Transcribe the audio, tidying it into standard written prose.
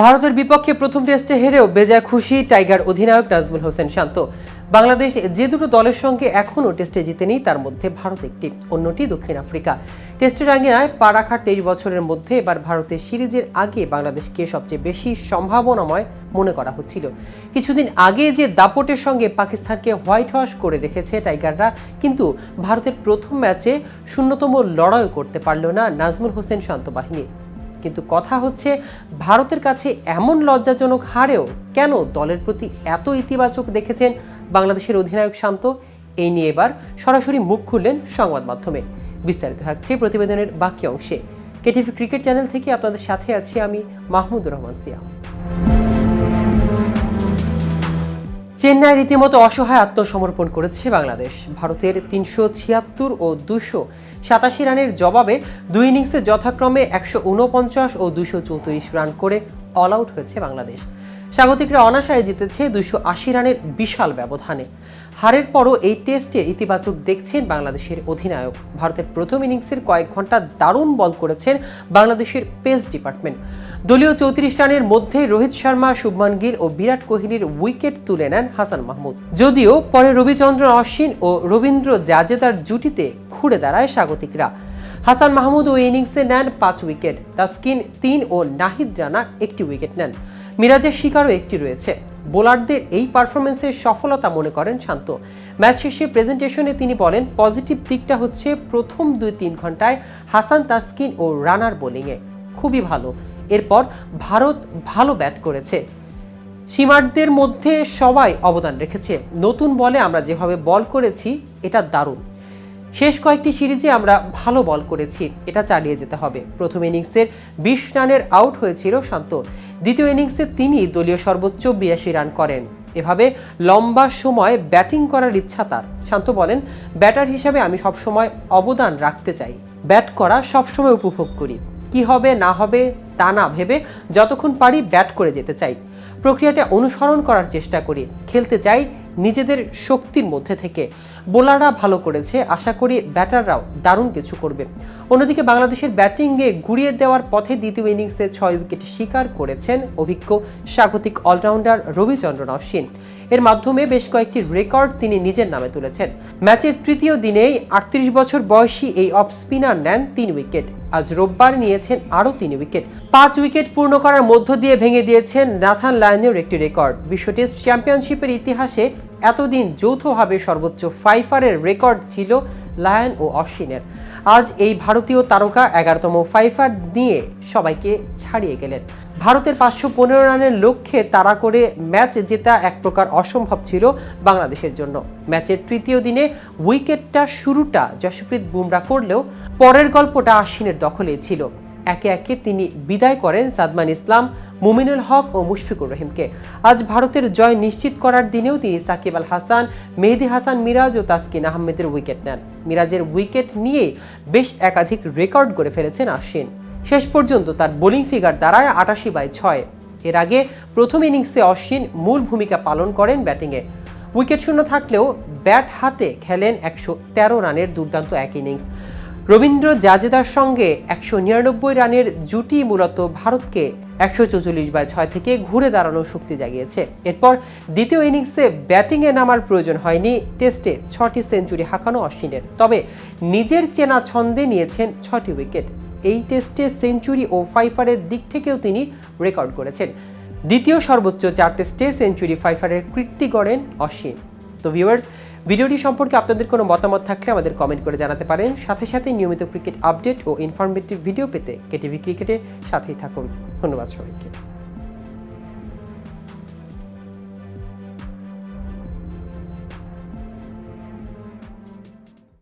ভারতের বিপক্ষে প্রথম টেস্টে হেরেও বেজায় খুশি টাইগার অধিনায়ক নাজমুল হোসেন শান্ত। বাংলাদেশ যে দুটো দলের সঙ্গে এখনও টেস্টে জিতেনি তার মধ্যে ভারত একটি, অন্যটি দক্ষিণ আফ্রিকা। টেস্টের আঙ্গিনায় পা রাখার 23 বছরের মধ্যে এবার ভারতের সিরিজের আগে বাংলাদেশকে সবচেয়ে বেশি সম্ভাবনাময় মনে করা হচ্ছিল। কিছুদিন আগে যে দাপটের সঙ্গে পাকিস্তানকে হোয়াইট ওয়াশ করে রেখেছে টাইগাররা, কিন্তু ভারতের প্রথম ম্যাচে 0তম লড়াইও করতে পারল না নাজমুল হোসেন শান্ত বাহিনী। কিন্তু কথা হচ্ছে, ভারতের কাছে এমন লজ্জাজনক হারেও কেন দলের প্রতি এত ইতিবাচক দেখেছেন বাংলাদেশের অধিনায়ক শান্ত? এই নিয়ে এবার সরাসরি মুখ খুললেন সংবাদ মাধ্যমে। বিস্তারিত থাকছে প্রতিবেদনের বাকি অংশে। কেটিভি ক্রিকেট চ্যানেল থেকে আপনাদের সাথে আছি আমি মাহমুদুর রহমান সিয়া। চেন্নাই রীতিমতো অসহায় আত্মসমর্পণ করেছে বাংলাদেশ। ভারতের 376 ও 287 রানের জবাবে দুই ইনিংসে যথাক্রমে 149 ও 234 রান করে অল আউট হয়েছে বাংলাদেশ। স্বাগতিকরা অনাশায় জিতেছে 280 রানের বিশাল ব্যবধানে। হারের পরও এই টেস্টে ইতিবাচক দেখছেন বাংলাদেশের অধিনায়ক। ভারতের প্রথম ইনিংসের কয়েক ঘন্টা দারুণ বল করেছেন বাংলাদেশের পেস ডিপার্টমেন্ট। দলীয় 34 রানের মধ্যে রোহিত শর্মা, শুভমান গিল ও বিরাট কোহলির উইকেট তুলে নেন হাসান মাহমুদ। যদিও পরে রবিচন্দ্রন অশ্বিন ও রবীন্দ্র জাদেজার জুটিতে ঘুরে দাঁড়ায় স্বাগতিকরা। হাসান মাহমুদ ওই ইনিংসে নেন 5 উইকেট, তাসকিন 3 ও নাহিদ রানা 1টি উইকেট নেন। মিরাজের শিকারও একটি রয়েছে। বোলারদের এই পারফরমেন্সের সফলতা মনে করেন শান্ত। ম্যাচ শেষে প্রেজেন্টেশনে তিনি বলেন, পজিটিভ দিকটা হচ্ছে প্রথম 2-3 ঘন্টায় হাসান, তাসকিন ও রানার বোলিংয়ে খুবই ভালো। এরপর ভারত ভালো ব্যাট করেছে, সীমার্থদের মধ্যে সবাই অবদান রেখেছে। নতুন বলে আমরা যেভাবে বল করেছি এটা দারুণ। শেষ কয়েকটি সিরিজে আমরা ভালো বল করেছি, এটা চালিয়ে যেতে হবে। প্রথম ইনিংসের 20 রানের আউট হয়েছিল শান্ত। দ্বিতীয় ইনিংসে তিনি দলীয় সর্বোচ্চ 82 রান করেন। এভাবে লম্বা সময় ব্যাটিং করার ইচ্ছা তার। শান্ত বলেন, ব্যাটার হিসাবে আমি সবসময় অবদান রাখতে চাই। ব্যাট করা সবসময় উপভোগ করি। কি হবে না হবে তা না ভেবে যতক্ষণ পারি ব্যাট করে যেতে চাই। প্রক্রিয়াটা অনুসরণ করার চেষ্টা করি। খেলতে চাই নিজেদের শক্তির মধ্যে থেকে। বোলাররা ভালো করেছে, আশা করি ব্যাটাররাও দারুণ কিছু করবে। অন্যদিকে বাংলাদেশের ব্যাটিংয়ে ঘুরিয়ে দেওয়ার পথে দ্বিতীয় ইনিংসে 6 উইকেট শিকার করেছেন অভিজ্ঞ স্বাগতিক অলরাউন্ডার রবিচন্দ্রন অশ্বিন। এর মাধ্যমে বেশ কয়েকটি রেকর্ড তিনি নিজের নামে তুলেছেন। ম্যাচের তৃতীয় দিনেই 38 বছর বয়সী এই অফ স্পিনার নেন 3 উইকেট। আজ রোববার নিয়েছেন আরও 3 উইকেট। 5 উইকেট পূর্ণ করার মধ্য দিয়ে ভেঙে দিয়েছেন নাথান লায়নের একটি রেকর্ড। বিশ্ব টেস্ট চ্যাম্পিয়নশিপের ইতিহাসে এতদিন যৌথভাবে সর্বোচ্চ 5-এর রেকর্ড ছিল লায়ন ও অশ্বিনের। আজ এই ভারতীয় তারকা 11তম 5 নিয়ে সবাইকে ছাড়িয়ে গেলেন। ভারতের 515 রানের লক্ষ্যে তাড়া করে ম্যাচ জেতা এক প্রকার অসম্ভব ছিল বাংলাদেশের জন্য। ম্যাচের তৃতীয় দিনে উইকেটটা শুরুটা জশপ্রীত বুমরা করলেও পরের গল্পটা আশ্বিনের দখলেই ছিল। একে একে তিনি বিদায় করেন সাদমান ইসলাম, মুমিনুল হক ও মুশফিকুর রহিমকে। আজ ভারতের জয় নিশ্চিত করার দিনেও তিনি সাকিব আল হাসান, মেহেদী হাসান মিরাজ ও তাসকিন আহমেদের উইকেট নেন। মিরাজের উইকেট নিয়ে বেশ একাধিক রেকর্ড করে ফেলেছেন আশ্বিন। শেষ পর্যন্ত তার বোলিং ফিগার দাঁড়ায় 88/6। এর আগে প্রথম ইনিংসে অশ্বিন মূল ভূমিকা পালন করেন ব্যাটিংয়ে। উইকেট শূন্য থাকলেও ব্যাট হাতে খেলেন 113 রানের দুর্দান্ত এক ইনিংস। রবীন্দ্র জাদেজার সঙ্গে 199 রানের জুটি মূলত ভারতকে 144/6 থেকে ঘুরে দাঁড়ানোর শক্তি জাগিয়েছে। এরপর দ্বিতীয় ইনিংসে ব্যাটিংয়ে নামার প্রয়োজন হয়নি। টেস্টে 6টি সেঞ্চুরি হাঁকানো অশ্বিনের, তবে নিজের চেনা ছন্দে নিয়েছেন 6টি উইকেট। এই টেস্টে সেঞ্চুরি ও 5-এর দিক থেকেও তিনি রেকর্ড করেছেন। দ্বিতীয় সর্বোচ্চ 4 টেস্টে সেঞ্চুরি 5-এর কীর্তি গড়েন অশ্বিন। তো ভিউয়ার্স, ভিডিওটি সম্পর্কে আপনাদের কোনো মতামত থাকলে আমাদের কমেন্ট করে জানাতে পারেন। সাথে সাথে নিয়মিত ক্রিকেট আপডেট ও ইনফরমেটিভ ভিডিও পেতে কেটিভি ক্রিকেটের সাথেই থাকুন। ধন্যবাদ সবাইকে।